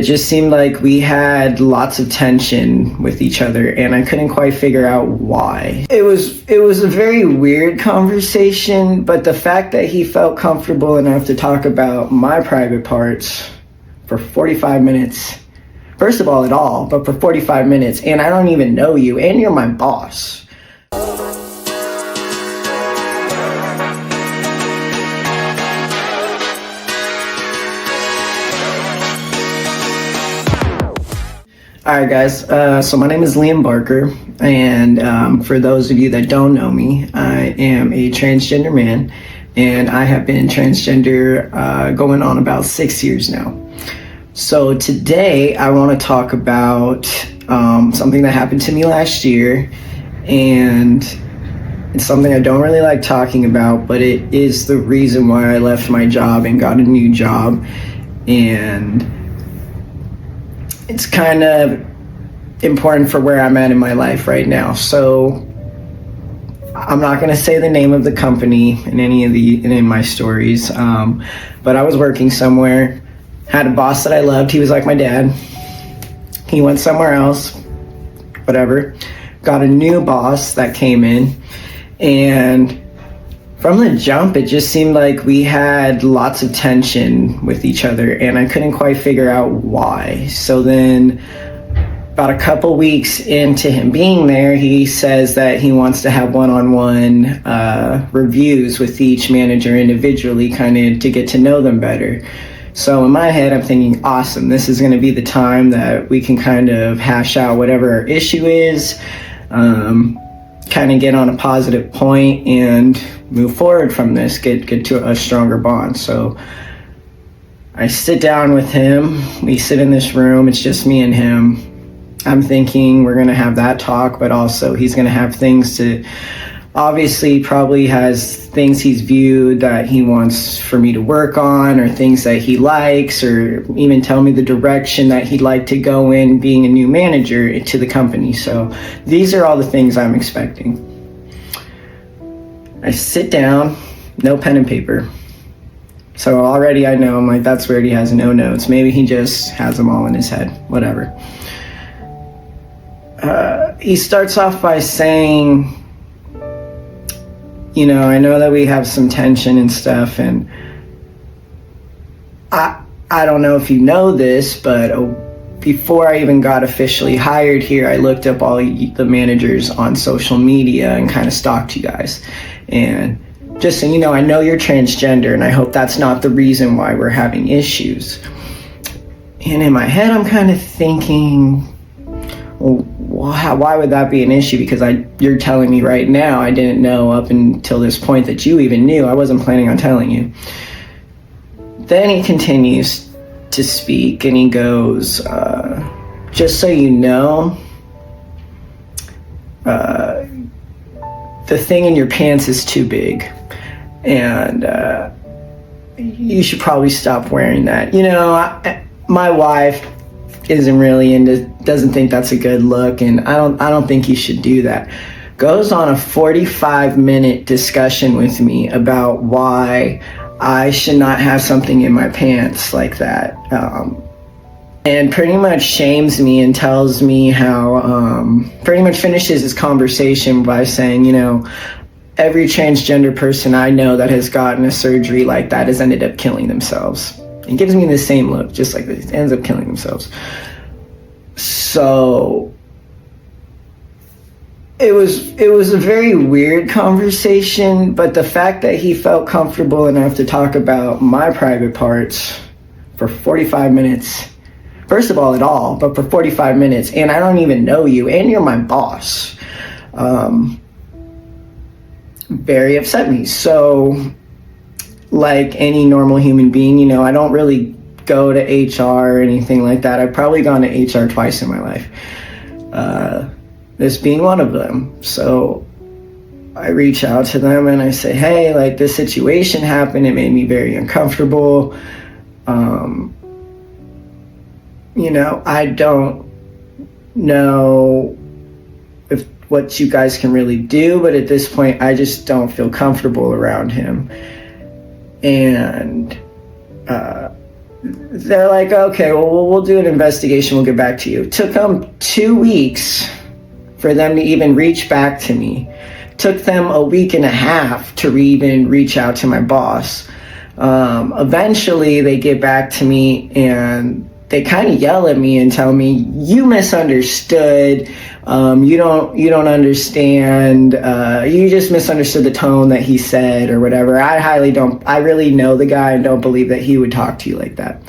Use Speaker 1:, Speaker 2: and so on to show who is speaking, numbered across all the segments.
Speaker 1: It just seemed like we had lots of tension with each other, and I couldn't quite figure out why. It was a very weird conversation, but the fact that he felt comfortable enough to talk about my private parts for 45 minutes, first of all at all, but for 45 minutes, and I don't even know you, and you're my boss. Alright guys, so my name is Liam Barker, and for those of you that don't know me, I am a transgender man, and I have been transgender going on about 6 years now. So today I want to talk about something that happened to me last year, and it's something I don't really like talking about, but it is the reason why I left my job and got a new job, and it's kind of important for where I'm at in my life right now. So I'm not going to say the name of the company in my stories, but I was working somewhere, had a boss that I loved. He was like my dad. He went somewhere else, whatever. Got a new boss that came in, and from the jump, it just seemed like we had lots of tension with each other, and I couldn't quite figure out why. So then, about a couple weeks into him being there, he says that he wants to have one-on-one reviews with each manager individually, kind of to get to know them better. So in my head, I'm thinking, awesome, this is going to be the time that we can kind of hash out whatever our issue is, kind of get on a positive point and move forward from this, get to a stronger bond. So I sit down with him, we sit in this room, it's just me and him. I'm thinking we're gonna have that talk, but also he's gonna have things to, obviously probably has things he's viewed that he wants for me to work on, or things that he likes, or even tell me the direction that he'd like to go in being a new manager to the company. So these are all the things I'm expecting. I sit down, no pen and paper. So already I know, I'm like, that's weird, he has no notes. Maybe he just has them all in his head, whatever. He starts off by saying, you know, I know that we have some tension and stuff, and I don't know if you know this, but before I even got officially hired here, I looked up all the managers on social media and kind of stalked you guys. And just so you know, I know you're transgender, and I hope that's not the reason why we're having issues. And in my head, I'm kind of thinking, well, why would that be an issue? Because you're telling me right now, I didn't know up until this point that you even knew. I wasn't planning on telling you. Then he continues to speak, and he goes, just so you know, the thing in your pants is too big, and you should probably stop wearing that. You know, my wife doesn't think that's a good look, and I don't think you should do that. Goes on a 45-minute discussion with me about why I should not have something in my pants like that, and pretty much shames me and tells me how, pretty much finishes his conversation by saying, you know, every transgender person I know that has gotten a surgery like that has ended up killing themselves. And gives me the same look, just like this, ends up killing themselves. So it was a very weird conversation, but the fact that he felt comfortable enough to talk about my private parts for 45 minutes, first of all at all, but for 45 minutes, and I don't even know you, and you're my boss, very upset me. So like any normal human being, you know, I don't really go to HR or anything like that. I've probably gone to HR twice in my life, this being one of them. So I reach out to them and I say, hey, like, this situation happened, it made me very uncomfortable. You know, I don't know what you guys can really do, but at this point I just don't feel comfortable around him. And they're like, okay, well, we'll do an investigation. We'll get back to you. Took them 2 weeks for them to even reach back to me. Took them a week and a half to even reach out to my boss. Eventually, they get back to me and they kind of yell at me and tell me, "You misunderstood. You don't understand. You just misunderstood the tone that he said or whatever." I really know the guy and don't believe that he would talk to you like that.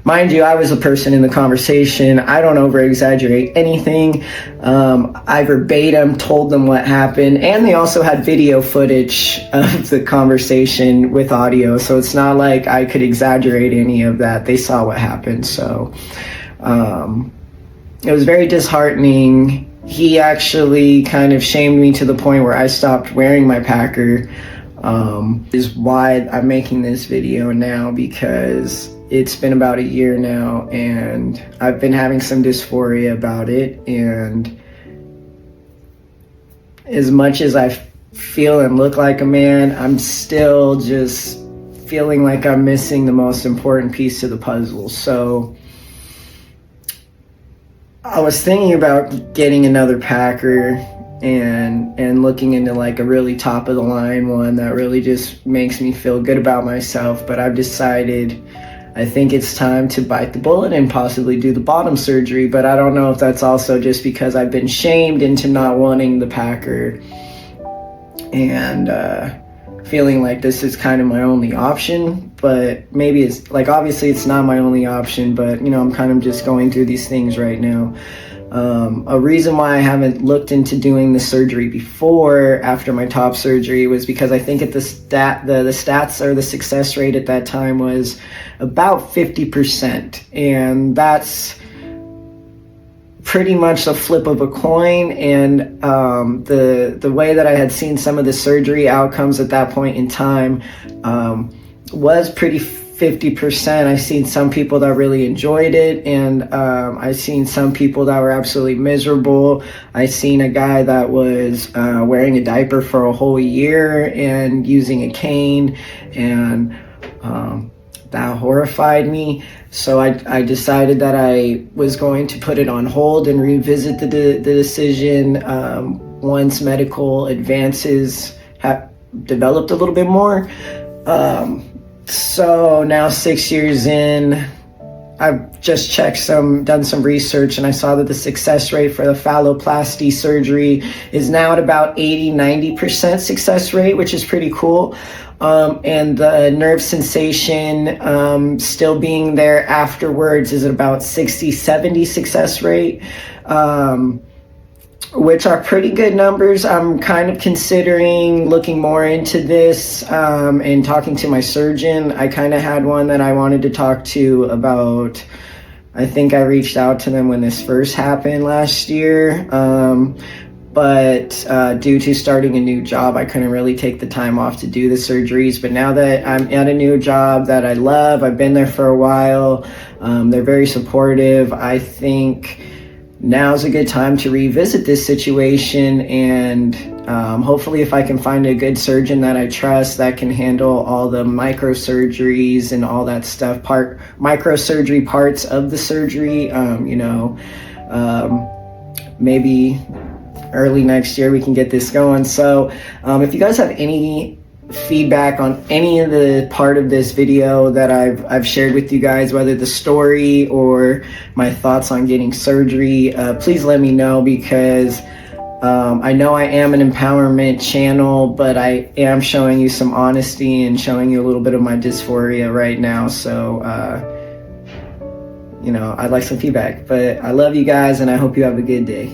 Speaker 1: Mind you, I was a person in the conversation. I don't over exaggerate anything. I verbatim told them what happened, and they also had video footage of the conversation with audio, so it's not like I could exaggerate any of that. They saw what happened, so it was very disheartening. He actually kind of shamed me to the point where I stopped wearing my Packer. Is why I'm making this video now, because it's been about a year now and I've been having some dysphoria about it, and as much as I feel and look like a man, I'm still just feeling like I'm missing the most important piece to the puzzle. So I was thinking about getting another Packer and looking into like a really top of the line one that really just makes me feel good about myself, but I've decided I think it's time to bite the bullet and possibly do the bottom surgery. But I don't know if that's also just because I've been shamed into not wanting the Packer and feeling like this is kind of my only option. But maybe it's like, obviously it's not my only option, but you know, I'm kind of just going through these things right now. A reason why I haven't looked into doing the surgery before, after my top surgery, was because I think at the stats or the success rate at that time was about 50%, and that's pretty much a flip of a coin. And the way that I had seen some of the surgery outcomes at that point in time was pretty 50%. I've seen some people that really enjoyed it, and I've seen some people that were absolutely miserable. I've seen a guy that was wearing a diaper for a whole year and using a cane, and that horrified me. So I decided that I was going to put it on hold and revisit the decision once medical advances have developed a little bit more. So now 6 years in, I've just done some research, and I saw that the success rate for the phalloplasty surgery is now at about 80-90% success rate, which is pretty cool. And the nerve sensation still being there afterwards is at about 60-70 success rate, which are pretty good numbers. I'm kind of considering looking more into this and talking to my surgeon. I kind of had one that I wanted to talk to about. I think I reached out to them when this first happened last year, but due to starting a new job, I couldn't really take the time off to do the surgeries. But now that I'm at a new job that I love, I've been there for a while, they're very supportive. I think now's a good time to revisit this situation, and hopefully if I can find a good surgeon that I trust that can handle all the microsurgeries and all that stuff, microsurgery parts of the surgery, maybe early next year we can get this going. So if you guys have any feedback on any of the part of this video that I've shared with you guys, whether the story or my thoughts on getting surgery, please let me know, because I know I am an empowerment channel, but I am showing you some honesty and showing you a little bit of my dysphoria right now. So I'd like some feedback. But I love you guys, and I hope you have a good day.